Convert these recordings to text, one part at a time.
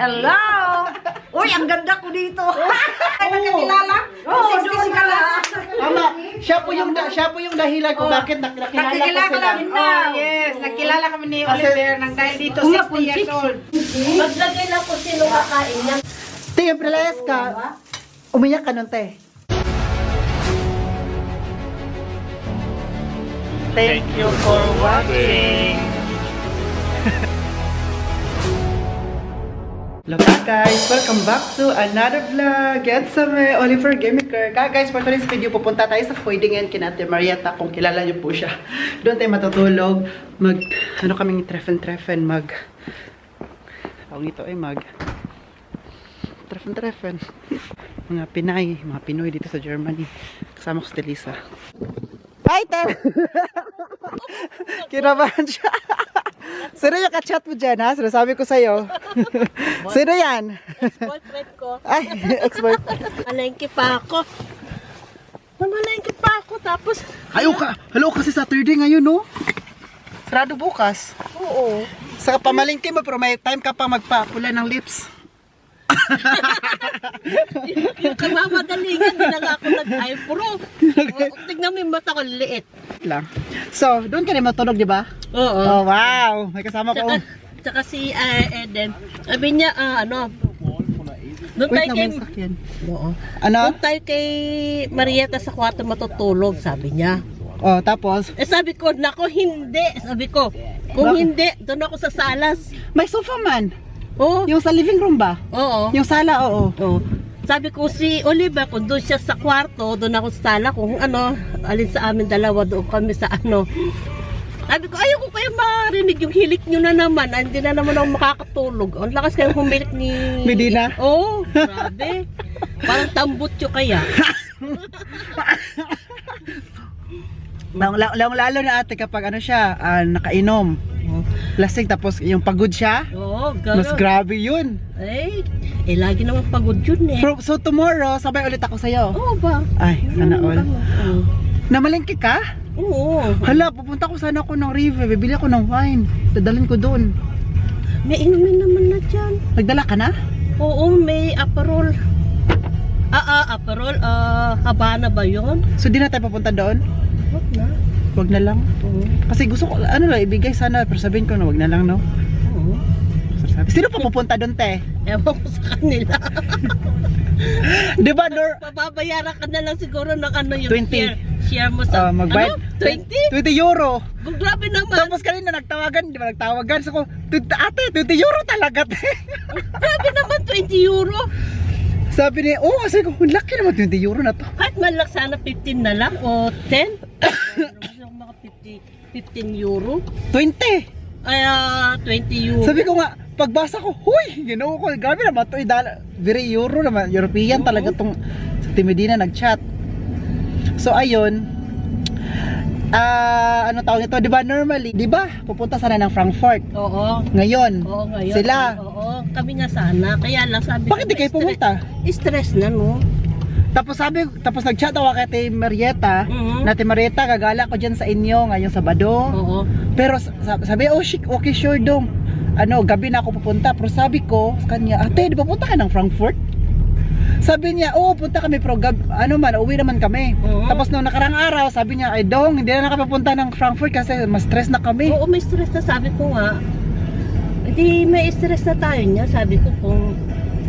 Hello! Uy, ang ganda ko dito. Ay, nakakilala? Oo, doon ka lang. Tama, siya po yung dahilan kung bakit nakilala ko sila. Oh, yes. Nakilala kami ni Oliver nang dahil dito 60 years old. Maglagay lang po sino kakain niya. Te, prelayas ka. Umiyak ka nun, te. Thank you for watching. Hello guys, welcome back to another vlog. It's me, Oliver Gamiker. Guys, for today's video, pupunta tayo sa Pwedingen kina Ate Marieta, kung kilala niyo po siya. Doon tayo matutulog, ano kaming treffen, treffen. Mga Pinay, mga Pinoy dito sa Germany. Kasama ko si Delisa. Hi, Ter! Kinabahan siya. Sino yung ka-chat mo dyan, ha? Sinasabi ko sa'yo. Sino yan? Ex-boyfriend ko. Ay, ex-boyfriend. Malengke pa ako. Mamalengke pa ako. Tapos, Ayaw ka! Hello, kasi Saturday ngayon, no? Sarado bukas. oo. Sa pamalingki mo, pero may time ka pa magpapula ng lips. Yung kamamadalingan, hindi na nga ako nag-eyebrow. Tignan mo yung mata ko, liit. Lang. So, doon ka rin matulog, di ba? Oo. Oh, wow! May kasama ko. Tsaka si Eden, sabi niya, doon Wait tayo na, kay... may sakyan. Oo. Ano? Doon tayo kay Marieta sa kwarto matutulog, sabi niya. Oh, tapos? Sabi ko, nako hindi. Sabi ko, kung Bakit? hindi, doon ako sa salas. May sofa man. Oo. Yung sa living room ba? Oo. Yung sala, oo. Oo. Sabi ko si Oliver, kung doon siya sa kwarto, doon ako sa sala, kung alin sa amin dalawa, doon kami sa Sabi ko, ayaw ko kayo marinig yung hilik nyo na naman. Hindi na naman ako makakatulog. Ang lakas kayong humilik ni... Medina? Oo, grabe. Parang tambutyo kaya. Lalo na ate kapag siya, nakainom. Lasing, tapos yung pagod siya. Oo, Mas grabe yun. Lagi naman pagod yun eh. So tomorrow, sabay ulit ako sa'yo. Oo ba? Ay, sana all. Oo. Namalengke ka? Oo. Hala, pupunta ko sana ako ng river. Bibili ako ng wine. Dadalhin ko doon. May inumin naman na dyan. Nagdala ka na? Oo, may Aperol. Aperol. Habana ba yun? So di na tayo papunta doon? Wag na. Wag na lang. Oo. Kasi gusto ko, ibigay sana. Pero sabihin ko na wag na lang, no? Oo. Sino pa pupunta doon, te? Ewan ko sa kanila. Di ba, Nor? Pababayaran ka na lang siguro ng yung 20. share mo sa... Magbayad. 20? 20 euro. Oh, grabe naman. Tapos kanina nagtawagan, di ba nagtawagan? So ko, ate, 20 euro talaga, te. Grabe naman, 20 euro. Sabi niya, kasi ko, laki naman 20 euro na to. Kahit man lang sana 15 na lang o 10. Mga 15 euro. 20. Ay, 20 euro. Sabi ko nga, pagbasa ko, huy, ginawa ko, grabe naman to, very euro naman, European talaga tong sa Timidina nag-chat. So ayun, ano tawag nito, di ba normally, di ba, pupunta sana ng Frankfurt. Oo. Ngayon, Oo, ngayon. sila. Oo, kami nga sana. Kaya lang sabi Bakit di kayo pumunta? Stress na, no? Tapos nag-chat ako kay Ate Marieta, Mhm. na Ate Marieta, gagala ko dyan sa inyo ngayong Sabado. Oo. Pero sabi, okay, sure dong. Gabi na ako pupunta. Pero sabi ko sa kanya, ate, di ba punta ka ng Frankfurt? Sabi niya, punta kami, pero uwi naman kami. Oo. Tapos nung nakarang araw, sabi niya, ay dong, hindi na nakapunta ng Frankfurt kasi mas stress na kami. Oo, may stress na, sabi ko nga. Hindi, may stress na tayo niya, sabi ko kung...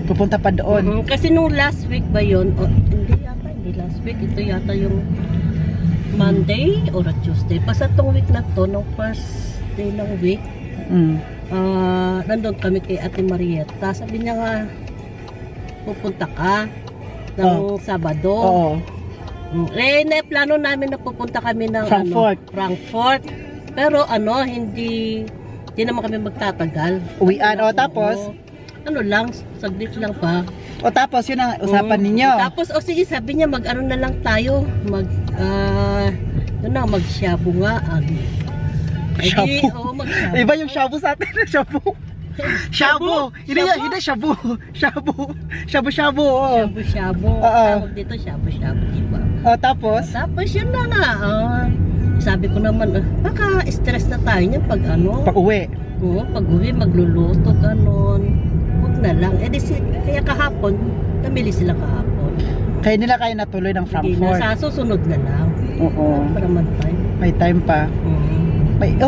Pupunta pa doon. Kasi nung last week ba yun? Hindi last week. Ito yata yung Monday or Tuesday. Basta itong week na to, nung first day ng week, nandun kami kay Ate Marieta. Sabi niya nga, pupunta ka ng Sabado. Oo. Plano namin na pupunta kami ng Frankfurt. Pero hindi naman kami magtatagal. Uwian, tapos? Lang, saglit lang pa. Tapos yun ang usapan ninyo. Tapos, sige, sabi niya, na lang tayo. Mag-shabu nga. Shabu? Mag-shabu. Iba yung shabu sa atin, shabu. Shabu. Hindi shabu. Shabu-shabu. Shabu-shabu. Tawag dito, shabu-shabu, diba? Tapos Yun na nga. Sabi ko naman, baka stress na tayo niya pag pag uwi. Oo, pag uwi, magluluto, ganon. Huwag na lang. Kaya kahapon, namili sila kahapon. Kaya nila kaya natuloy ng Hindi na, Frankfurt. sa susunod na lang. Oo. Para naman tayo. May time pa. Mm.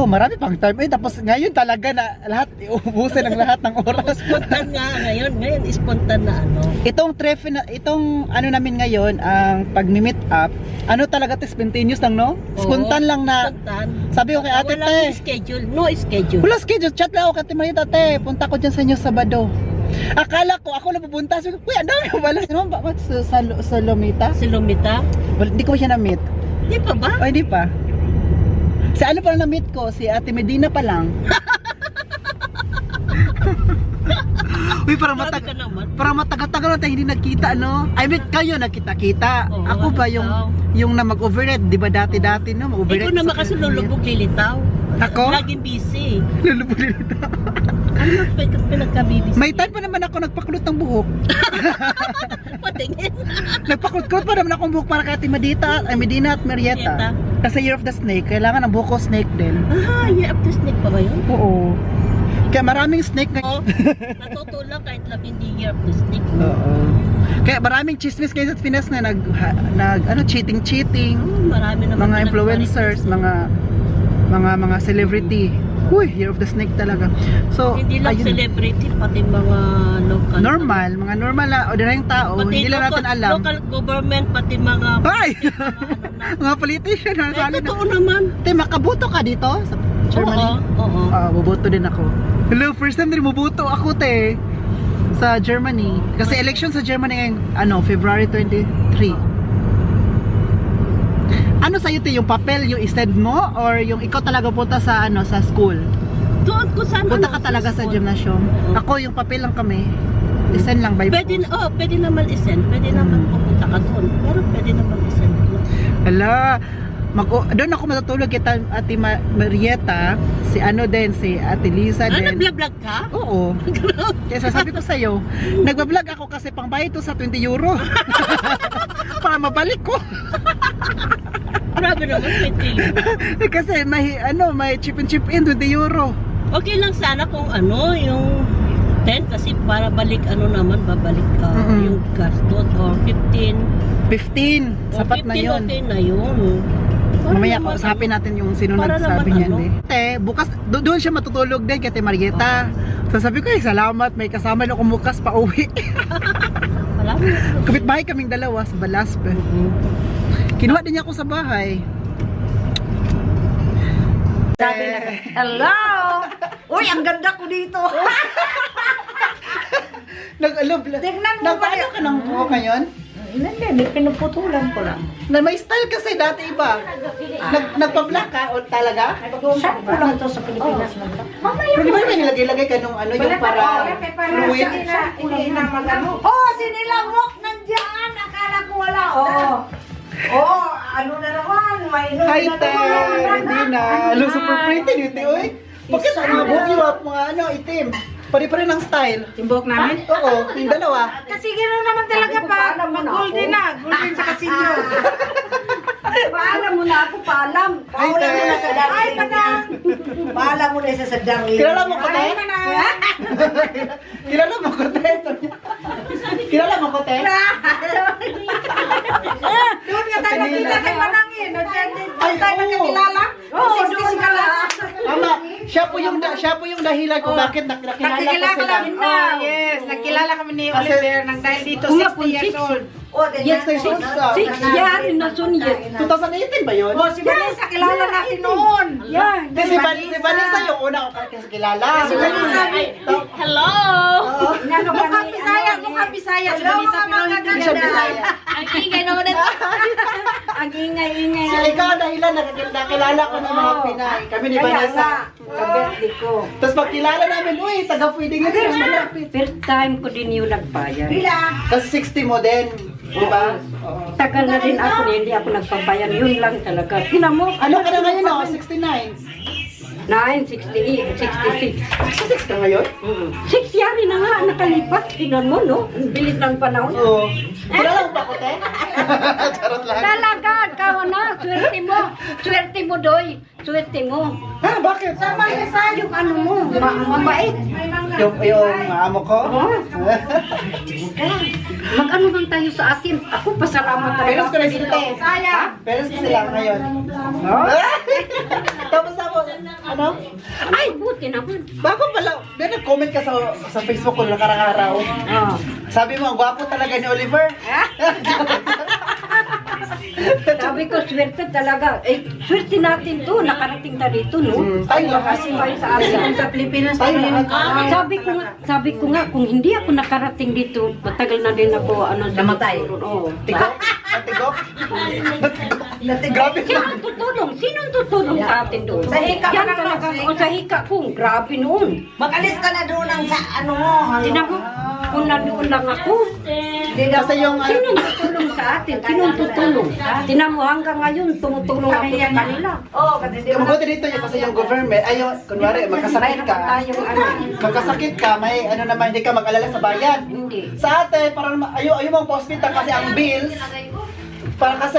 Marami pang time. Tapos ngayon talaga na lahat, uubusin ang lahat ng oras. Spontan nga ngayon spontan na ano. Itong ano namin ngayon, ang pag-meet up, ano talaga to, spontaneous lang, no? Spontan lang na, Spontan. sabi ko kay ate, Walang schedule, no schedule. wala schedule, chat lang ako kay Marita, te, punta ko dyan sa inyo Sabado. Akala ko, ako na pupunta, sabi ko, kuya, ang dami ko wala. Ano ba, sa Lomita? Si Lumita? Well, hindi ko siya na-meet. Di pa ba? O, hindi pa. Si ano pa lang na-meet ko, si Ate Medina pa lang. Uy, parang Grabe ka naman. matagal-tagal na tayo hindi nagkita, no? I mean, kayo nagkita-kita. Oo, Ako ba yung na mag-overnight, di ba dati, no? Mag-overnight. Ikaw naman kasi lulubog lilitaw. Ako? Laging busy. Lulubog nito. Ano pinagkabibisi? May time pa naman ako nagpakulot ng buhok. Patingin. Nagpakulot pa naman akong buhok para kay Ate Medina at Marietta. Kasi Year of the Snake, kailangan ang buhok ko snake din. Ah, Year of the Snake pa ba yun? Oo. Kaya maraming snake ngayon. Natutulong kahit lang hindi Year of the Snake. Oo. Kaya maraming chismis ngayon sa Pinas na cheating. Marami naman. Mga influencers, mga celebrity. Uy, Year of the Snake talaga. So, Hindi lang ayun. celebrity, pati mga local. Mga normal na ordinaryong tao, Pati hindi lang natin alam. Local government, pati mga... Ay! Mga politician na sali na. Totoo naman. Te, makaboto ka dito sa Germany? Oo. Boboto din ako. Hello, first time din maboto ako, te. Sa Germany. Kasi election sa Germany ngayon, February 23. Ano sa'yo, te? Yung papel, yung i-send mo? Or yung ikaw talaga punta sa, sa school? Doon ko sana. Punta ka talaga sa gymnasium? Ako, yung papel lang kami. I-send lang by Pwede, post. pwede naman i-send. Pwede naman pupunta ka doon. Pero pwede naman i-send. Hala, doon ako matutulog kita Ate Marietta, si si Ate Lisa din. Nag-vlog ka? Oo. Kaya sasabi ko sa'yo, nagbablog ako kasi pangbayad to sa 20 euro. Para mabalik ko. Grabe naman, 20 euro. Kasi may chip in 20 euro. Okay lang sana kung yung 10 kasi para balik babalik yung gastos or 15. 15, sapat na yun. Okay na yun. Mamaya kausapin natin yung sino para nagsabi naman niyan. Bukas, doon siya matutulog din kay Ate Marietta. Sasabi ko, salamat, may kasama na akong bukas pa uwi. Kapitbahay kaming dalawa sa Balaspe. Kinuha din niya ako sa bahay. Sabi na, hello! Uy, ang ganda ko dito! Tignan mo ba Nag-ano ka ng buhok ngayon? Hindi, pinuputulan ko lang. Na may style kasi dati iba. Nagpa-black ka o talaga? Saan ko lang ito sa Pilipinas lang. Pero di ba may nilagay-lagay ka nung yung para fluid? Hindi na magano. Oh, sinilamok nandiyan! Akala ko wala. Oh, ano na naman? May Hi, Te! Medina! Hello, super pretty dito, oy! Bakit mga buhok yung mga itim? Pari-pari ng style. Yung buhok namin? Oo, yung dalawa. Kasi gano'n naman talaga golden na. Golden sa kasinyo. Paalam mo na ako, paalam. Paalam mo na sa darling. Ay, madam! Paalam mo na isa sa darling. Kilala mo ko, Te? Ay, manang. Kilala mo ko, Te? Kilala mo ko, Te? Doon nga tayo nakita kay Manangin. Ay, Tayo oo. nakilala. Oo, doon ka lang. Tama, siya po yung dahilan kung bakit nakilala ko Nakikilala sila. kami na. Yes, nakilala kami ni Oliver nang dahil dito 60 years old. Oh, Yes, sir, 6 yan, nasunod. 2018 ba yun? Oh, si Vanessa, kilala natin noon. Yan. Si Vanessa yung una ko kilala. Si Vanessa, Hello! mukhang Bisaya, si Vanessa, pero hindi siya Bisaya. Ang ingay naman ito. Ang ingay-ingay. Si ikaw dahilan nakilala ko ng mga Pinay. Kami ni Vanessa. Sa birthday ko. Tapos pagkilala namin, uy, taga-pwede nga sila malapit. First time ko din yung nagbayan. Kasi 60 mo din. Diba? Tagal na din ako, hindi ako nagpabayan. Yun lang talaga. Tinan mo, Ano ka na ngayon, 69? 9, 68, 66. Sa 6 ka ngayon? 6 yari na nga, nakalipas. Tinan mo, no? Ang bilis ng panahon. Oo. Kilala mo pa ko, te? Charot lang. Talaga, ikaw na, swerte mo. Swerte mo, Doy. Swerte mo. Ha, bakit? Yung ano mo, mabait. Yung amo ko? Mag-ano bang tayo sa atin? Ako, pasalamat Peros ko talaga. na sila, te. Sayang. Peros ko sila ngayon. No? Tapos ano? Ay, buti naman. Bago pala, may nag-comment ka sa Facebook ko nakarang araw. Oh. Sabi mo, ang gwapo talaga ni Oliver. Sabi ko, swerte talaga. Eh, swerte natin to. Nakarating ta dito, no? Tayo lahat. Kasi kayo sa atin. Sa Pilipinas Tayo lahat. Sabi ko nga, kung hindi ako nakarating dito, matagal na din ako, namatay. Oo. Tigok? Natigok? Grabe ka. Sinong tutulong? Sinong tutulong sa atin doon? Sa hika Yan ka lang, talaga. sa hika. O sa hika ko, grabe noon. Mag-alis ka na doon ang sa ano mo. Tinan mo, kung nandoon lang ako. Kasi yung Sinong tutulong sa atin? Sinong tutulong? Tinan mo, hanggang ngayon, tumutulong ako sa kanila. Oo, kasi di yung mabuti dito yung kasi yung government, ay yung, kunwari, magkasakit Mayroon ka. pa tayong ano. Magkasakit ka, may ano naman, hindi ka mag-alala sa bayan. Hindi. Sa atin, parang ayaw mo ang hospital kasi ang bills, parang kasi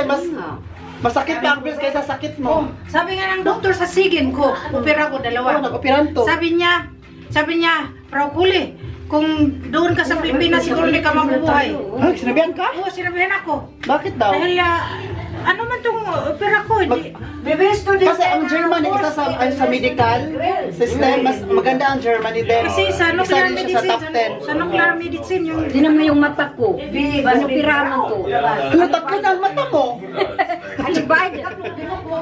masakit pa ang bills kaysa sakit mo. Sabi nga ng doktor sa sigin ko, opera ko Oo, dalawa. nag-operan to. Sabi niya, Praukuli, kung doon ka sa Pilipinas, siguro hindi ka mabubuhay. Ay, sinabihan ka? Oo, sinabihan ako. Bakit daw? Dahil, ano man itong opera ko, hindi. Kasi ang Germany, isa sa medical system, mas maganda ang Germany din. Kasi sa nuclear Isa rin siya medicine, sa top 10. sa nuclear medicine, yung Tinan mo yung mata ko. Ano piraman to? Ano, tatlo na ang mata mo? Ano ba?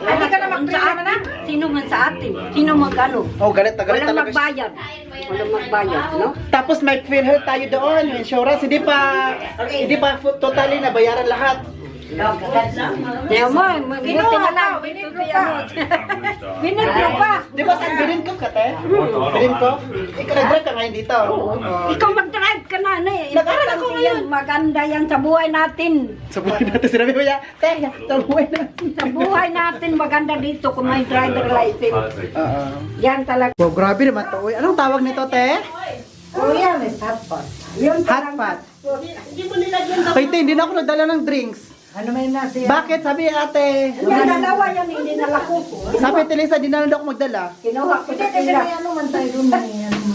Ano ka naman sa atin? Sino man sa atin? Sino mag-ano? Oh, galit na galit Walang talaga siya. magbayad. Walang magbayad, no? Tapos may PhilHealth tayo doon, yung insurance, hindi pa totally nabayaran lahat. Kaya mo, mabuti na lang. Binidro pa. Binidro pa. Di ba saan Birinkov ka, te? Birinkov? Ikaw nag-drive ka ngayon dito. Ikaw mag-drive ka na, eh. Nag-aral ako Importante ngayon. yan. Maganda yan sa buhay natin. Sa buhay natin, sinabi mo niya, te, sa buhay natin. Sa buhay natin, maganda dito kung may driver license. Oo. Yan talaga. Wow, grabe naman to. Uy, anong tawag nito, te? Kuya, may hotpot. Yun Hot pot. Hindi mo nilagyan daw. Ay, te, hindi na ako nagdala ng drinks. Ano may nasi? Bakit? Sabi ate. Yan, dalawa yan, hindi nalako. Sabi ate Lisa, di na lang ako magdala. Kinuha ko sa kila. ano man tayo doon man.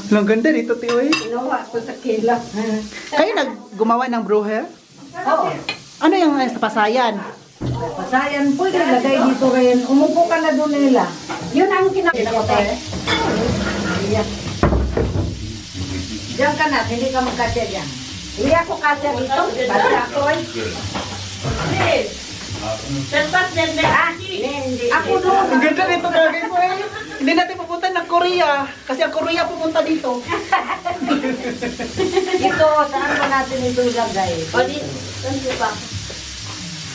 Ang ganda dito, te, uy. Kinuha ko sa kila. Kayo naggumawa ng brew here? Oo. Ano yung sa pasayan? Pasayan po, ilagay dito rin. Umupo ka na doon nila. Yun ang kinakita. Diyan ka na, hindi ka magkasya dyan. Hindi ako kasya dito. Basta ako eh. Selpas din, Hindi. Ako doon. Ang ganda nito, guys. Uy. Hindi natin pupunta ng Korea. Kasi ang Korea pupunta dito. Ito, saan ba natin ito ilagay? O di, ano pa?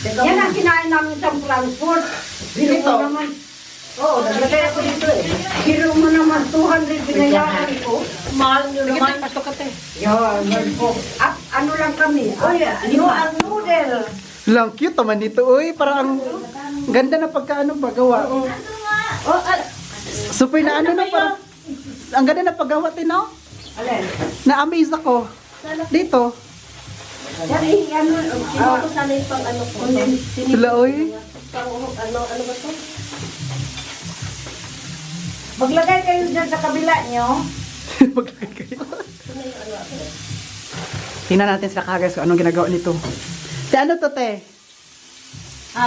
Yan ang kinain namin sa Frankfurt. Biro Ito? mo naman. Oo, naglagay ako dito eh. Biro mo naman, 200 binayaran ko. Mahal nyo Sige, naman. te, pasok ka, te. Yan po. Ano lang kami? Ang noodle. Lang cute naman dito, uy. Parang ang ganda na pagkaano paggawa. Oh, Super na ano na parang ang ganda na paggawa tino. Alin? Na-amaze ako. Dito. Yan eh, ano. sino ko sana yung pang ano ko? Sila, uy. Pang ano ba to? Maglagay kayo dyan sa kabila nyo. Maglagay kayo. Tingnan natin sa kagas kung anong ginagawa nito. Te, ano to, te?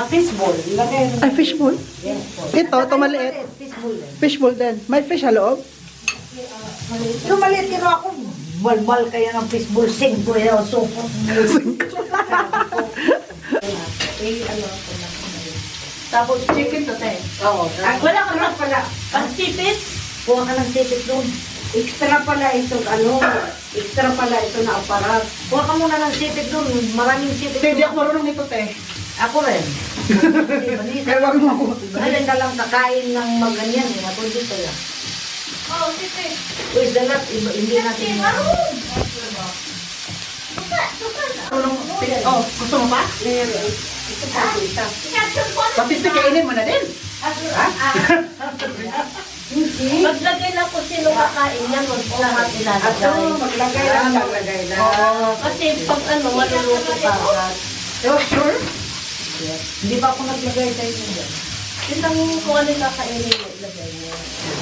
Fishball. Lagay Ay, fishbowl? Ito maliit. Fishball. Fishbowl din. May fish sa loob? Ito maliit kino ako. Balbal kayo ng fishball. 5 euro. Supo. Tapos chicken to te. Oo. Wala ka na pala. pang sipit. Kuha ka ng ticket doon. Extra pala ito, extra pala ito na aparat. Kuha ka muna ng ticket doon. Maraming ticket Te, di ako marunong nito, te. Ako rin. Kaya wag mo ako. Dahil na lang kakain ng maganyan. Ako dito yan. Oh, sipit. Uy, dalat. Hindi natin yan. Oh, gusto mo pa? Ito pa, ito. Pati te, kainin mo na din. Maglagay lang kung sino kakain yan, huwag po lahat ilalagay. Maglagay lang. Kasi pag ano, maluluto ka agad. Oh, sure? Hindi pa ako naglagay sa inyo dyan. Yun lang kung ano yung kakainin mo, ilagay mo.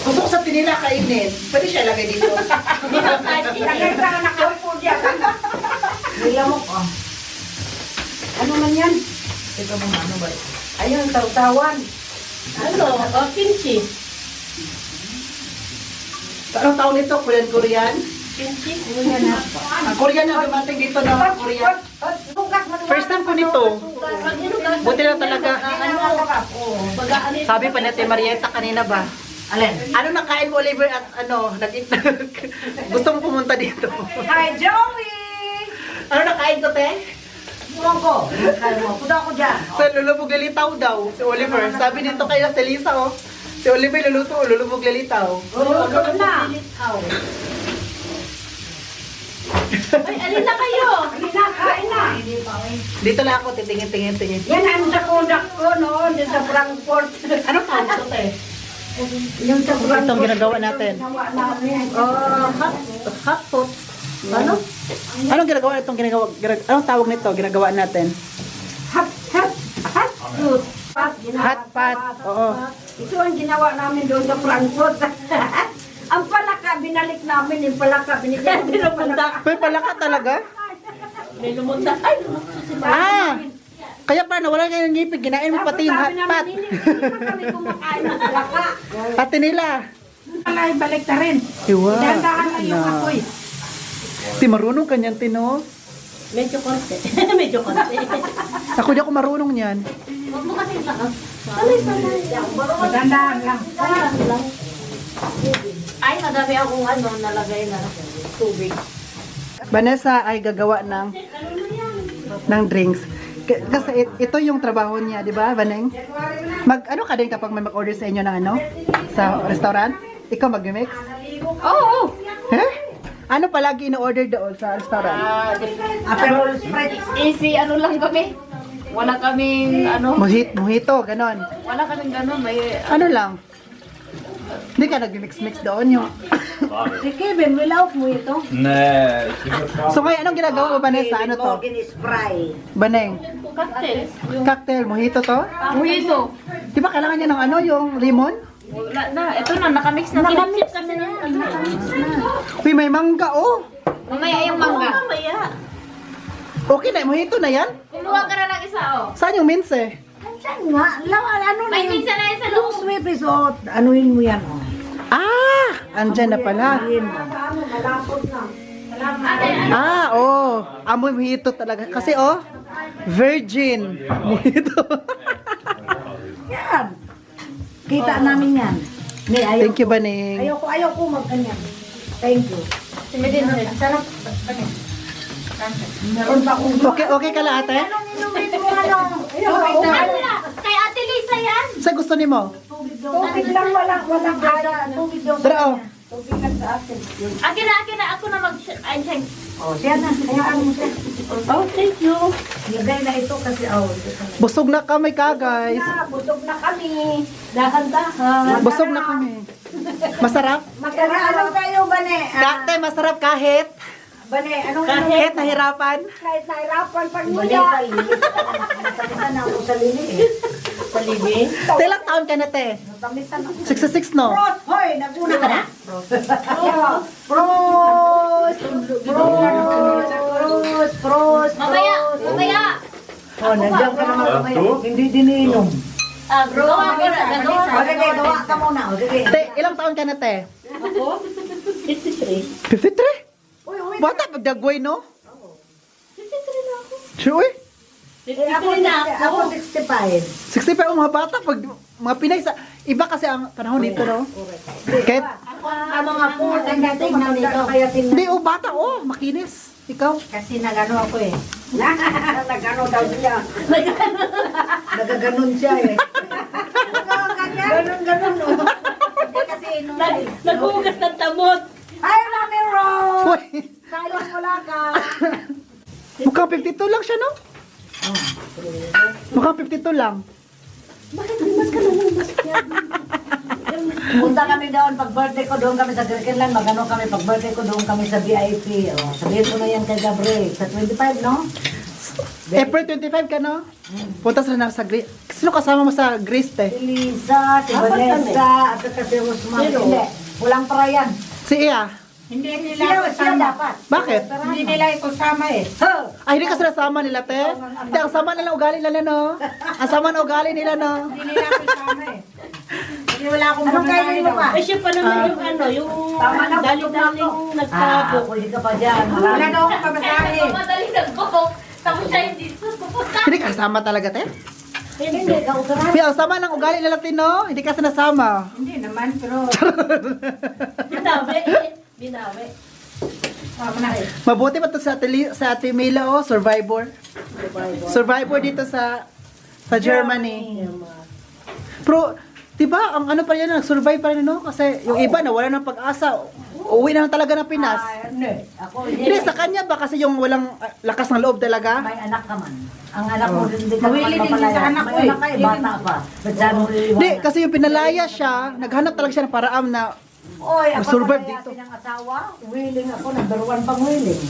Gusto ko sa tinila kainin. Pwede siya lagay dito. Lagay ka na nakaupo dyan. Nilamok, oh. Ano man yan? Ito mo ano ba? Ayun, tawtawan. Ano? O, kimchi. Anong taon nito? Korean? Kimchi. Ang Korean na dumating dito na Korean. First time ko nito. Buti lang talaga. Sabi pa natin, Marietta kanina ba? Alin? Ano nakain mo, Oliver, at ano, gusto mo pumunta dito? Hi, Joey! Ano nakain ko, te? Buwan ko. Kaya mo. Puda ko dyan. Sa lulubog lalitaw daw, si Oliver. Sabi dito kay Lisa, oh. Si Oliver lulubog lalitaw. Luluto na. Ay, alin na kayo? Halina, kain na. Dito lang ako, titingin. Yan ang sakudak ko noon, din sa Frankfurt. Ano tawag ito, te? Yung sa Frankfurt. Itong ginagawa natin. Ginawa namin. Hot pot. Ano? Anong anong tawag nito, ginagawa natin? Hot food. Hot pot. Oo. Ito ang ginawa namin doon sa Frankfurt. Ang palaka, binalik namin yung palaka. Binigyan namin yung palaka. Pero pala ka talaga? May lumunta. Ay, lumunta si Mama. Ah! Kaya pa, nawala kayo ng ngipin, kinain mo pati yung hot pot. Hindi na kami kumakain ng palaka. Pati nila. Palay, balik na rin. Iwa. Dahan-dahan lang yung apoy. Ti marunong kanyan, Tino. Medyo konti. Medyo konti. Ako di ako marunong niyan. Huwag mo kasi sa sanay. Dahan-dahan lang. Ay, madami akong ano, nalagay na tubig. Vanessa ay gagawa ng drinks. Kasi ito yung trabaho niya, di ba, Vaneng? Ano ka din kapag may mag-order sa inyo ng ano? Sa restaurant? Ikaw mag-mix? Oo. Eh? Ano palagi ino-order doon sa restaurant? Aperol Spritz. Easy, ano lang kami. Wala kaming, Mojito, ganon. wala kaming gano'n. May, Ano lang? Hindi ka nag-mix-mix doon yung... Si Kevin, wilaw mo ito. Nee, ik vind het gaaf. So ngayon, anong ginagawa mo, Vanessa? Ano to? Morgan spray. Baneng? Cocktail. Cocktail, mojito to? Mojito. Di ba kailangan niya ng ano, yung lemon? Wala na. Ito na, nakamix na. Kinamit kasi na. Uy, may mangga, oh! Mamaya yung mangga. Mamaya. Okay na, mojito na yan? Kumuha ka na ng isa, oh. Saan yung mince? Saan nga? Ano na May yun? minsan na yan sa Yung loob. sweet is hot. Anuin mo yan, oh. Ah! Andyan na pala. Anuin mo. Malapot na. Ah, oh. Amoy mojito talaga. Kasi, oh, virgin mojito. Yan. Kita namin yan. May ayaw. Thank you, Baning. Ayaw ko mag-ganyan. Thank you. Sarap. Meron pa akong... Okay ka lang, ate? Inumin mo ano? Ayaw ko. Kay Ate Lisa yan. Sa gusto ni mo? Tubig lang, walang kaya. Tubig daw. Dara, oh. Tubig lang sa akin. Akin na. Ako na mag-check. Oh, siya na. Hayaan mo siya. Oh, thank you. Lagay na ito kasi, oh. Busog na kami ka, guys. Busog na kami. Dahan-dahan. Busog na kami. Masarap? Ano kayo, Bane? Kate, masarap kahit. Bane, anong Kahit nahirapan. kahit nahirapan pag nguya. Natamisan na ako sa lini eh. Sa living. Ilang taon ka na, te? Natamisan ako. 66, no? Prost! Hoy, naguna ka na? Prost! Prost! Mamaya. Oh, nandiyan ka naman mamaya. Hindi dininom. Gawa ko na. O, sige, gawa ka muna. O, sige. Te, ilang taon ka na, te? Ako? 53. 53? Uy, uy. Bata, pagdagway, no? 53 na ako. Sure, uy. 53 na Ako ako. 65. 60 pa yung mga bata, pag mga Pinay sa... Iba kasi ang panahon nito, no? Kahit... Ang mga po, tingnan nito. Kaya tingnan. Hindi, oh, bata, oh, makinis. Ikaw? Kasi nagano ako eh. Nagano daw siya. Nagaganon siya eh. Ganon, no. Kasi nung... Naghugas ng tamot. Ay, Mami Rose! Uy, Kailan wala ka? mukhang 52 lang siya, no? Mukhang 52 lang. Punta kami doon, pag birthday ko doon kami sa Kirkinland, magano kami, pag birthday ko doon kami sa VIP. Oh, sabihin ko na yan kay Gabriel. Sa 25, no? April 25 ka, no? Punta sa Sino kasama mo sa Greece, te? Si Lisa, si Apat Vanessa, at saka si Rosmar. Sino? Hindi, walang para yan. Si Iya. Hindi nila Siya kasama. dapat. Bakit? Hindi nila kasama eh. Ay, hindi ka sila sama nila, te? Te, ang sama nila ugali nila, no? Ang sama na ugali nila, no? Hindi nila kasama eh. Hindi wala akong Anong kainin mo pa? Eh, siya pa naman yung ano, yung Tama na, dali-daling nagtapo. huli ka pa dyan. Wala daw akong pamasahe. Madali nagbukok. Tapos siya hindi pupunta. Hindi ka kasama talaga, te? Hindi, kausaran. Pero ang sama ng ugali nila, te, no? Hindi ka sinasama. Hindi naman, pero Binawi. Binawi. tama na eh. Mabuti pa to sa Ate Mila, oh, survivor. Survivor dito sa Germany. Pero, diba, ang ano pa rin, nag-survive pa rin, no? Kasi yung iba, nawala ng pag-asa. Uwi na lang talaga ng Pinas. Hindi, ako hindi. Hindi, sa kanya ba kasi yung walang lakas ng loob talaga? May anak ka man. Ang anak mo hindi ka Mawili din siya sa anak ko May eh. anak ka bata pa. Ba't saan mo Hindi, iiwanan? kasi yung pinalaya siya, naghanap talaga siya ng paraan na Oy, ako survive palayasin dito. ng asawa. Willing ako, number one pang willing.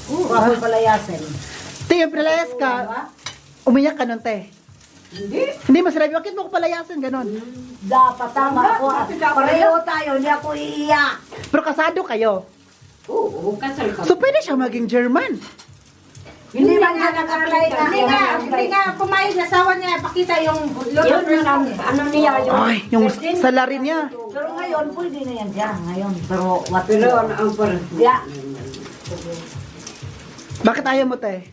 Ako palayasin. te, yung pinalayas ka, umiyak ka nun, te. Hindi mo sinabi, bakit mo ko palayasin, ganon. Dapat tama ako. Pareho tayo, hindi ako iiyak. Pero kasado kayo. Oo, kasal ka. So, pwede siya maging German. Hindi man nga nag-apply ka. Hindi nga pumayag na asawa niya. Pakita yung lolo Ano niya yung... Ay, yung salary niya. Pero ngayon, pwede na yan siya. Ngayon, pero what? Pero ang yeah. Bakit ayaw mo, te?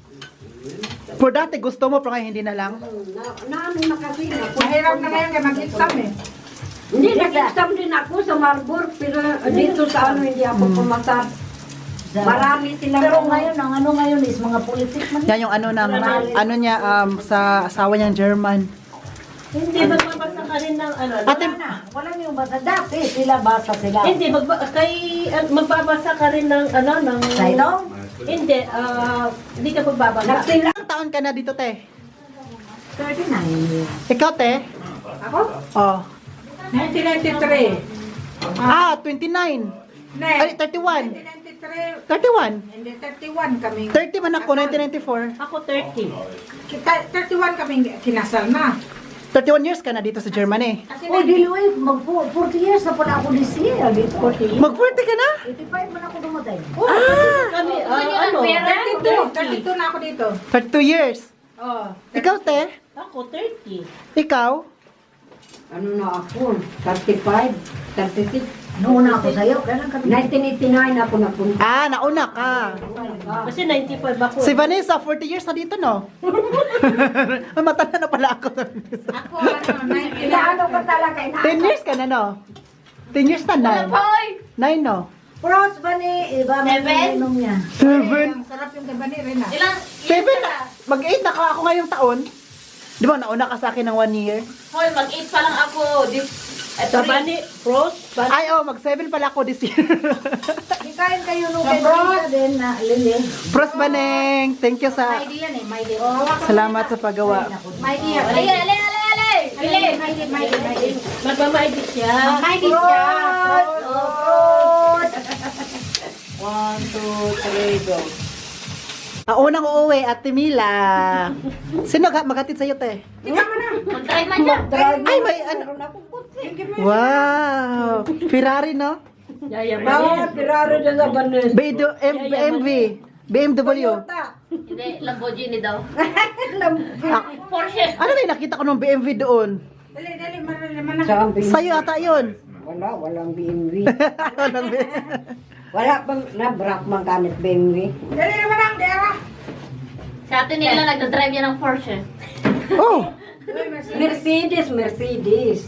For dati, gusto mo, pero ngayon hindi na lang. Mahirap na ngayon kaya mag-exam eh. Hindi, nag-exam din ako sa Marburg, pero dito sa ano, hindi ako pumasad. Marami silang Pero ngayon, ang ano ngayon is mga politik man. Yan yung ano ng, ano niya, sa asawa niyang German. Hindi, magbabasa ka rin ng ano. Ate, Wala niyong basa. Dati, sila basa sila. Hindi, magbabasa ka rin ng ano, ng... Sa ito? Hindi, hindi ka magbabasa. ilang taon ka na dito, te? 39. Ikaw, te? Ako? Oh. 1993. 29. Ne, Ay, 31. 1993. 31. Hindi, 31 kami. 30 man ako, 1994. Ako 30. 31 kami kinasal na. 31 years ka na dito sa Germany. Oh, dili, mag-40 years na pala ako this year. Dito. Mag-40 ka na? 85 man ako dumatay. Kami, ano? 32 na ako dito. 32 years. Oh. Ikaw, te? Ako 30. Ikaw? ano na ako, 35, 36. Nauna ako sa'yo. Kailan ka 1989 ako napunta. Ah, nauna ka. Kasi 95 ako. Si Vanessa, 40 years na dito, no? Matanda na pala ako. Ako, ano, 99. Inaano ka talaga? 10 years ka na, no? 10 years na, 9. 9, no? Pros ba ni iba mo inom niya? 7. Ang sarap yung gabani rin ah. Ilang? 7 na. Mag-8 na ako ngayong taon. Di ba, nauna ka sa akin ng 1 year? Hoy, mag-8 pa lang ako. Sa Bani, Pros, Bani. Ay, oh, mag-7 pala ako this year. Ikain kayo nung kaya din na Lili. Pros Baneng, thank you sa... May diyan eh, may Salamat sa paggawa. My dear. Ale, ale, ale, ale! Bili! My dear. Magmamaidit siya. My dear siya. Pros! 1, 2, 3, go. Unang uuwi, Ate Mila. Sino maghatid sa'yo, te? Mag-drive man siya. Ay, may ano. Wow! Ferrari, no? Yayaman. Piraro dyan sa banin. BMW. BMW. Hindi, Lamborghini daw. Ah, Porsche. ano ba yung nakita ko ng BMW doon? Dali, dali, man na. Saan Sa'yo ata yun. walang BMW. Walang Wala bang na-brak gamit BMW? Dali naman ang dera. Sa atin nila nagdadrive yan ng Porsche. Oh, Mercedes. Mercedes.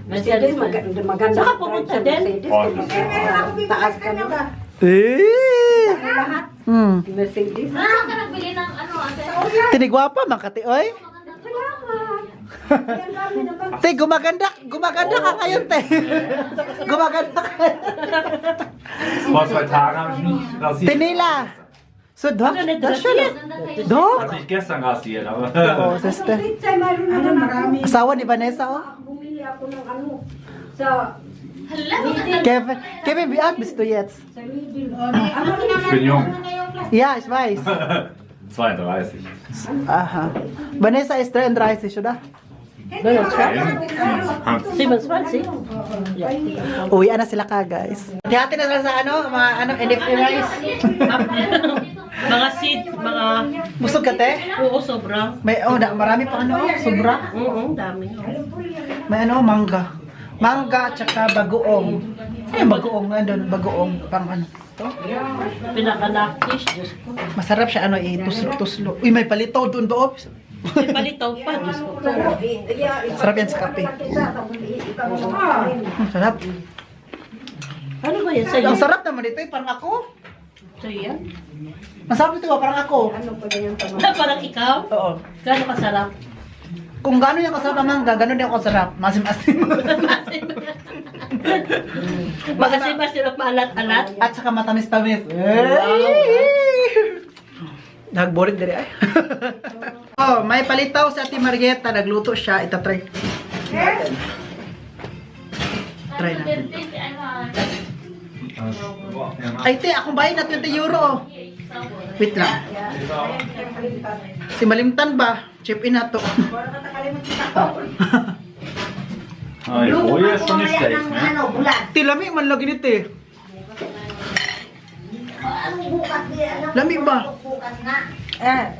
Mercedes, maganda. Saka pumunta din. Meron ako Taas bibigas ka kanya na. ba? Eh! Hmm. Mercedes. Saan ka nagbili ng ano, ate? Tinigwapa, makati, oy. Te, gumaganda ka ngayon, te. Gumaganda ka. Vor 2 Tagen habe ich mich rasiert. Tinila. So, doch, das schon. Doch. Hat mich gestern rasiert, aber. Oh, sister. Ano, marami. Asawa ni Vanessa, oh. Bumili ako ng ano. Sa Hala, Kevin, wie alt bist du jetzt? Ich bin jung. Ja, ich weiß. 32. Aha. Vanessa ist 33, oder? 27. Uwi na sila ka, guys. Hati na sila sa mga NFT rice. Mga seed, mga... Busog ka, te? Oo, sobra. May, marami pa sobra. Oo, dami. May mangga. Mangga at saka bagoong. Ay, bagoong, nandun, bagoong. Pang Pinaka-naktish, Diyos ko. masarap siya, tuslo-tuslo. Uy, may palitaw doon. May palitaw pa, Diyos ko. Sarap yan sa kape. Sarap. Ano ba yan sa'yo? Ang sarap naman ito, parang ako. Sa'yo yan? Masarap ito, parang ako. Parang ikaw? Oo. Gano'n kasarap? Kung gano'n yung kasarap ng mangga, gano'n din ako sarap. Masim-asim. Makasim-asim at maalat-alat. At saka matamis-tamis. Nagboring diri ay. Oh, may palitaw si Ate Marieta, nagluto siya, itatry. Natin. Try natin. Ay, te, akong bayad na 20 euro. Wait lang. Si Malimtan ba? Chip in na to. Ah, ich hole jetzt schon nicht schlecht, ne? Tilami man lagi nito eh. Lami ba?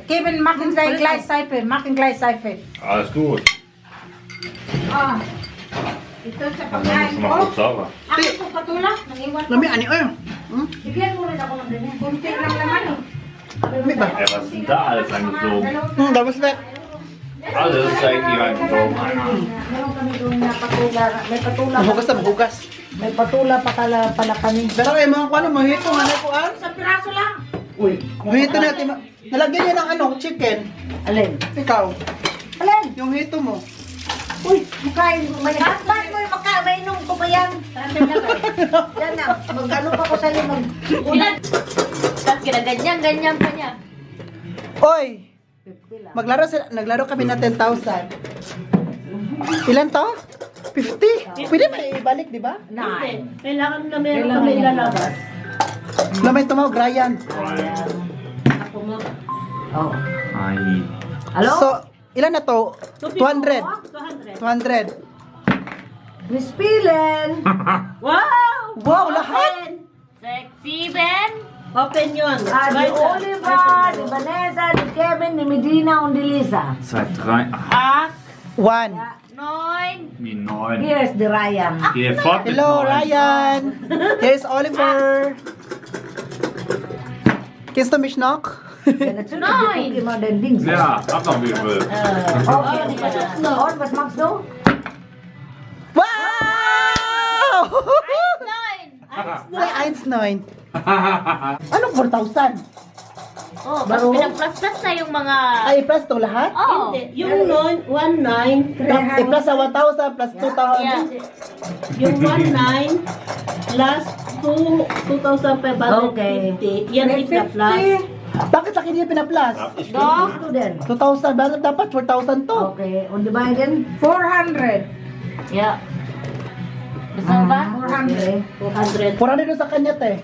Kevin, mach ihn gleich Seife. Mach ihn gleich Seife. Alles gut. Ito sa Dann nehmen wir schon mal kurz sauber. Ako sa patula. Nangiwan. Lami ani ay. Bigyan mo rin ako ng ganyan. Kunti lang naman eh. Lami ba? Ey, was ist denn da alles angeflogen? Damas na. Alles seid ihr angeflogen, Alter. Meron kami doon na patula. May patula. Mahugas na mahugas. May patula pala kami. Pero ay mga kuano mahito nga na kuan. Sa piraso lang. Uy. Mahito natin. Nalagyan niya ng chicken. Alin? Ikaw. Alin? Yung hito mo. Uy, makain mo. Bakit mo yung mainom ko ba yan? Yan na. Mag-ano pa ko sa'yo mag... Tapos ginaganyan-ganyan pa niya. Oy! Naglaro kami na 10,000. Ilan to? 50? Pwede ba ibalik, di ba? Hindi. Kailangan na meron kami lalabas. Lamay tumawag, Ryan. Ako mo. Oh. Ay. Hello? So, ilan na to? 200. 200. 200. Miss Pilen! Wow! Wow, lahat! Sexy, Ben. Open yun. Ni Oliver, ni Vanessa, ni Kevin, ni Medina und die Lisa. 2, 3, 8, 1. 9. wie 9. Here's the Ryan. Geh fort mit Hello, 9. Ryan. Here's Oliver. Kennst du mich noch? Ja, natürlich. Nein. Guck immer den Dings. Ja, hab noch wie viel. Okay. Und was machst du? Wow! 9. Ay, 1,9. Anong 4,000? Oh, mas pinag-plus na yung mga... Ay, plus to lahat? Oh. Hindi. Yung 19, Plus sa 1,000 plus 2,000. Yeah. yung 19 plus 2,550. Okay. Yan ay plus. Bakit sa akin yung pinaplas? No? Du denn? 2,000. Bakit dapat 4,000 to? Okay. Und die beiden? 400. Yeah. Gusto mo ba? 400. 400. 400 doon sa kanya, te.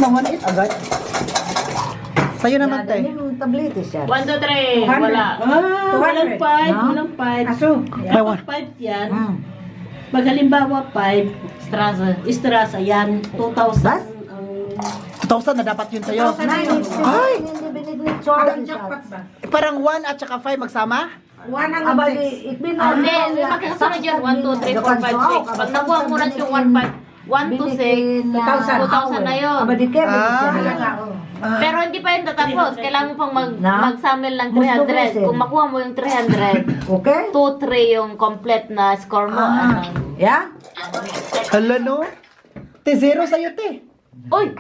No, 1,800 agad. Sa'yo naman, te. Yung tablitis yan. 1, 2, 3. Wala. Ah, walang 5. No? Walang 5. Aso. May one. 5 yan. Hmm. Maghalimbawa 5. Strasa. Istrasa yan. 2,000. Bas? 2,000 na dapat yun sa'yo. Ay! Hindi biniglit sorry. Jackpot ba? Parang 1 at saka 5 magsama? 1 Aba, hanggang 6. ik bin Hindi, magkasunod yun. 1, 2, 3, 4, 5, 6. Pag nakuha mo na yung 1 to 6, 2,000 na yun. Aba, di Kevin. Ah. Pero hindi pa yun tatapos. Kailangan mo pang Na? mag-summon ng Gusto 300. beses. Kung makuha mo yung 300, Okay? 2, 3 yung complete na score mo. Ah. Ya? Hala, no? Te, 0 sa'yo, te. Uy!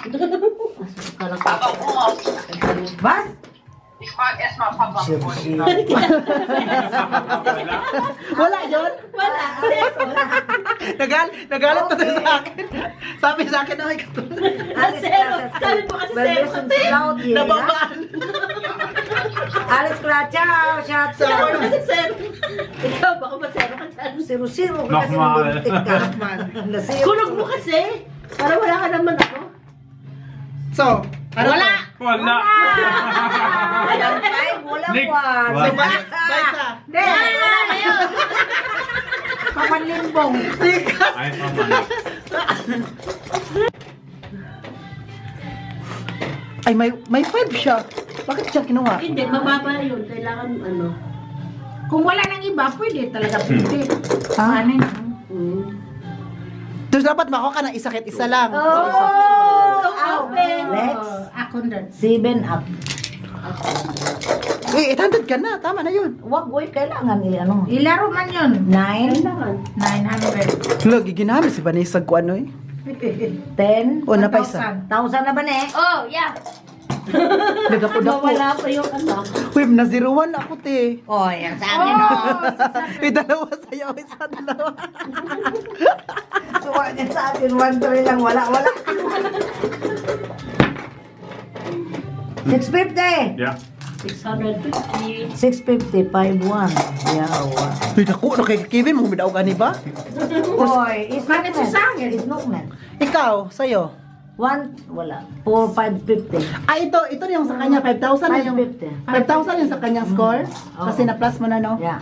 Was? Wala yun? Wala. Nagalit na tayo sa akin. Sabi sa akin, ay, Zero. Sabi mo kasi zero sa te. nababaan. Alles klar, ciao, ciao, Sabi mo ciao. kasi zero. Ikaw, baka masero ka dyan. Zero-zero ka kasi Nochmal. nabuntik ka. Nasiro. Kulog mo kasi. Para wala ka naman ako. So, ano Wala! to? Wala. Walang five, walang Nick. one. Wala. Bye ka. Hindi. Pamanlimbong. Ay, pamanik. Ay, may 5 siya. Bakit siya kinuha? Hindi, mababa yun. Kailangan ano. Kung wala nang iba, pwede talaga pwede. Ah. Ano yun? Tapos dapat makuha ka ng isa kahit isa lang. Open. Next. Ako din. 7 up. Eh, 800 ka na. Tama na yun. Wag, boy, kailangan ano. Ilaro man yun. 9, 900. Lagi ginamit si Vanessa kung ano eh. 10, O, napaisa. 1,000 na ba ne? Oh, yeah. Nagapod ako. Mawala pa yung ano. Uy, na-0-1 ako, te. Oh, yan sa akin. May dalawa sa'yo, isa dalawa. So, yan sa akin. 1-3 lang. Wala. 650. Ja. 650. 650, 5-1. Yawa. Uy, naku, kay Kevin, mo bidaw gani ba? Boy, is Bakit si Sangin? Is Nukman. Ikaw, sa'yo. 1, wala. 4, 550. Ah, ito yung sa kanya, 5,000 na yung... 5,000 yung sa kanyang score. Kasi na-plus mo na, no? Yeah.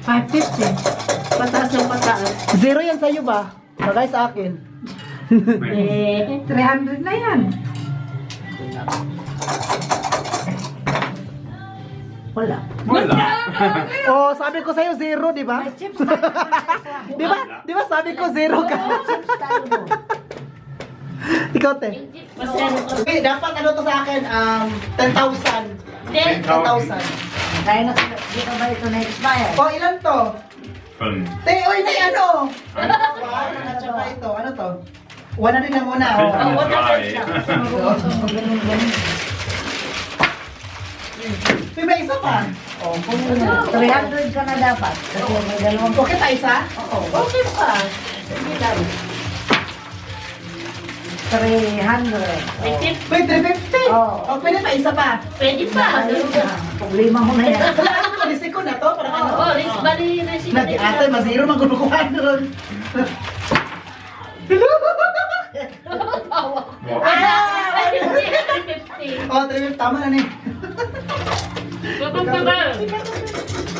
550. Pataas yung pataas. 0 yan sa'yo ba? Bagay sa akin. Eh, 300 na yan. Wala. Wala. Oh, sabi ko sa'yo 0, di ba? May chips tayo. Di ba sabi ko 0 ka? Chips tayo mo. Ikaw, te. masaya ko. Okay, dapat ano to sa akin, 10,000. 10,000. Kaya na dito ba ito na-expire? Oh, ilan to? Fünf. Te, oy, na ano? Ano at saka ito, ano to? 100 na muna. Oh. Drei. May isa pa. Oh, kung 300 ka na dapat. Kasi may dalawang Okay pa isa? Oo. Okay pa. Sige lang. 300. Wait, 350? Oo. Oh, pwede pa isa pa. Pwede pa. Problema mo na yan. Wala ko, risiko na to. Parang ano. Oh, bali resi. Nag-ate, mazero magulukuhan ron. Boah. 50. Oh, 350, tama na ni. Bababa.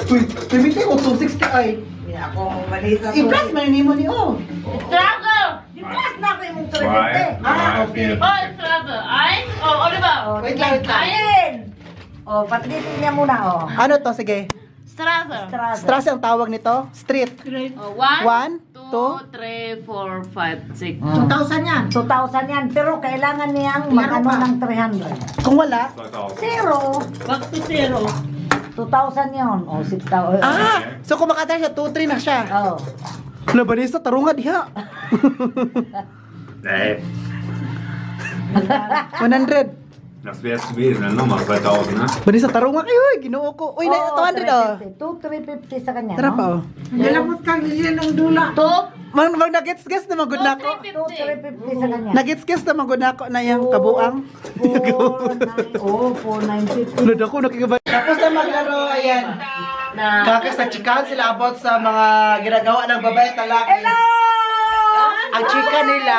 Uy, 350 o 260 ay. Hindi ako mali sa I-plus maninin mo ni O. Struggle. Di-plus na ako yung Zwei. 350. Ah, okay. Oh, struggle. Ay, oh, Oliver. Oh, Wait lang, wait lang. Ayun! Oh, patigitin niya muna, oh. Ano to? Sige. Struggle. Strass. Strass ang tawag nito. Street. Oh, 1, 1, 2, 2, 3, 4, 5, 6. 2,000 yan. 2,000 yan, pero kailangan niyang mag-ano ng 300. Kung wala. 2000. Zero. Back to zero. 2,000 yun. Oh, 6,000. Ah! So kung makatay siya, 2-3 na siya. Oh. Labanisa, tarungan diha. Nee, 100. das wär's gewesen, dann nochmal 2000, ne? Banisa, tarungan kayo. Ginoo ko. Uy, na, 200 oh. 350 sa kanya, Tara pa no? oh. Nalabot ka ganyan ng dula. Mag nagets-gets na magod na ako. 350 sa kanya. Nagets-gets na magod na ako na yung kabuang. 4,950. Lod ako, nakikabay. Tapos na maglaro, ayan. Kakas, nagchikahan sila about sa mga ginagawa ng babae at lalaki. Ang chika nila,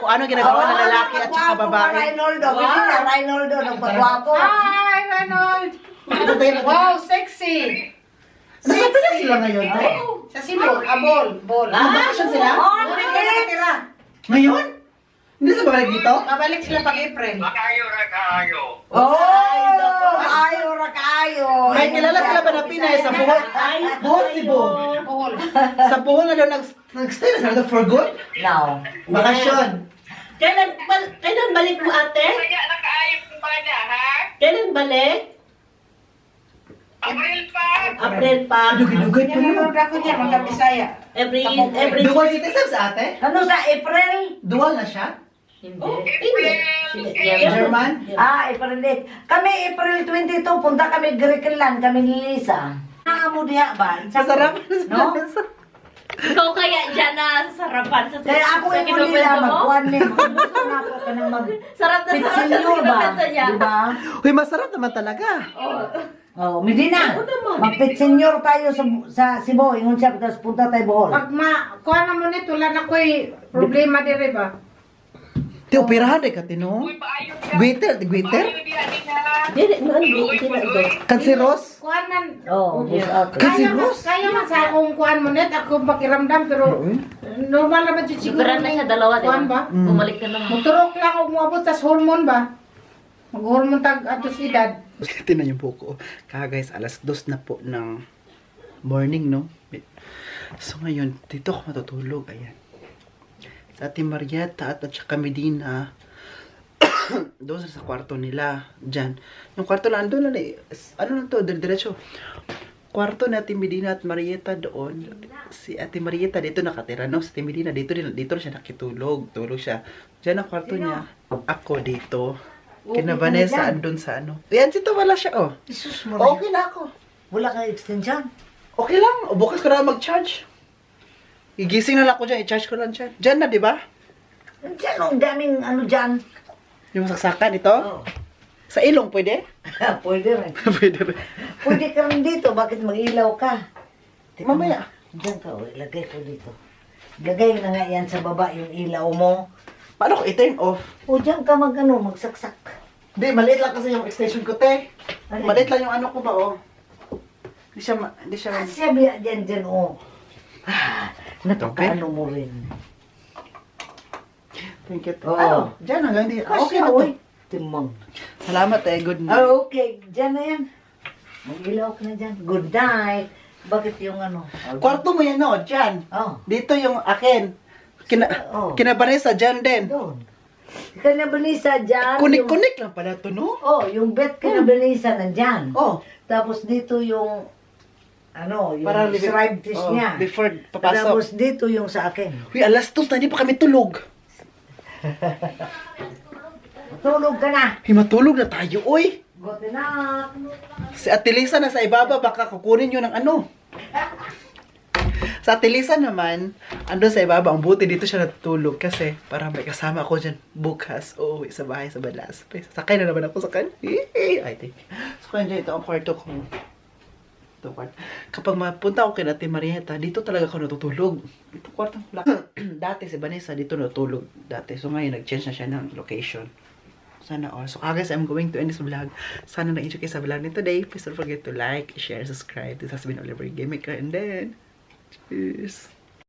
kung ano ginagawa ng lalaki at saka babae. Reinoldo, hindi na Reinoldo, nagpagwapo. Hi, Reynold. Ito tayo na. Wow, sexy. Nasa Pinas sila ngayon, te? Sa Cebu, ball. Bakasyon sila? Oh, nakikita. Ngayon? Hindi sa babalik dito? Babalik sila pag-April. Oh, ayo ra kayo. May kilala sila ba na Pinay sa Bohol? Bohol, Cebu. Sa Bohol na daw nag-stay na sila doon for good? Now. Bakasyon. Kailan balik mo, ate? Kailan balik? April pa. Dugay-dugay pa yun. Nanonood ako niya, mga Bisaya. Every Dual citizen sa ate? Ano sa April? Dual na siya? German? Ah, April 8. Kami April 22, punta kami Greenland, kami ni Lisa. Nakamo diha ba? Masarap. No? Ikaw kaya dyan na sa sarapan sa Kaya ako yung nila magkuhan ni. Gusto na ako ka nang Sarap na sarap mag-pitsinyo sa ba? kinabenta niya. Diba? Uy, masarap naman talaga. Oh, Medina. Mag-pitsinyor tayo sa Cebu. Ingon siya, tapos punta tayo Bohol. Pag kuha na mo nito, wala na ko'y problema dire ba? Ti operahan rin ka, tino? Waiter, waiter? Dili, no, hindi na ito. Kanseros? Kuan man. Oo, out. Kaya man sa akong kuan mo net, ako pakiramdam, pero normal naman yun siguro. Nagkaroon na siya dalawa, di ba? Kuan ba? Bumalik ka naman. Muturok lang ako umabot, tas hormone ba? Mag-hormone tag atos edad. Tinan yung buko. Guys, alas 2 na po ng morning, no? So ngayon, dito ako matutulog. Ayan. Sa Ate Marieta at saka Medina, doon sa kwarto nila. Diyan. Yung kwarto lang, doon lang. Ano lang to? Diretso. Kwarto ni Ate Medina at Marieta doon. Si Ate Marieta dito nakatira, no? Si Ate Medina dito siya nakitulog. Tulog siya. Diyan ang kwarto niya. Ako dito. Kina Vanessa andun sa ano. Ayan, dito wala siya, oh. Jesus mo. Okay na ako. Wala kang extension. Okay lang. O, bukas ko na mag-charge. Igising na lang ako dyan. I-charge ko lang dyan. Dyan na, di ba? Diyan, ang daming ano dyan. Yung saksakan ito? Oo. Sa ilong, pwede? Pwede rin. Pwede rin. Pwede ka rin dito. Bakit mag-ilaw ka? Tingnan mo. Mamaya. Diyan ka, oh. Ilagay ko dito. Lagay na nga yan sa baba yung ilaw mo. Paano ko i-turn off? O diyan ka magsaksak. Hindi, maliit lang kasi yung extension ko, te. Ano? Maliit lang yung ano ko ba, oh. Hindi siya, Kasi biya dyan, oh. Napakaano mo rin. Thank you. Oo. Oh, dyan hanggang di. Kasi, Okay na to. oy. Timang. Salamat, eh. Good night. Ah, okay. Diyan na yan. Mag-ilaw ka na dyan. Good night. Bakit yung ano? Kwarto mo yan, no? Dyan. Oh. Dito yung akin. Oh. Kinabanesa, dyan din. Doon. Kinabanisa dyan. Kunik-kunik lang pala to, no? Oh, yung bed kinabanisa nandyan. Oh. Tapos dito yung ano, yung Parang striped fish oh, niya. before Tapos papasok. dito yung sa akin. Uy, alas 2 na, hindi pa kami tulog. Tulog ka na. Uy, matulog na tayo, uy. Good night. Si Ate Lisa na sa ibaba, baka kukunin yun ng ano. Sa Ate Lisa naman, andun sa ibaba, ang buti dito siya natutulog kasi para may kasama ako dyan bukas. Uuwi sa bahay sa Balas. Sakay na naman ako sa kan. I think. So, kaya dyan, ito ang kwarto ko. Ito, kwarto. Kapag mapunta ako kay Ate Marieta, dito talaga ako natutulog. Ito kwarto. Dati si Vanessa dito natutulog. Dati. So ngayon, nag-change na siya ng location. Sana all. So guys, I'm going to end this vlog. Sana na-enjoy kayo sa vlog ni today. Please don't forget to like, share, subscribe. This has been Oliver Game Maker. And then, cheers!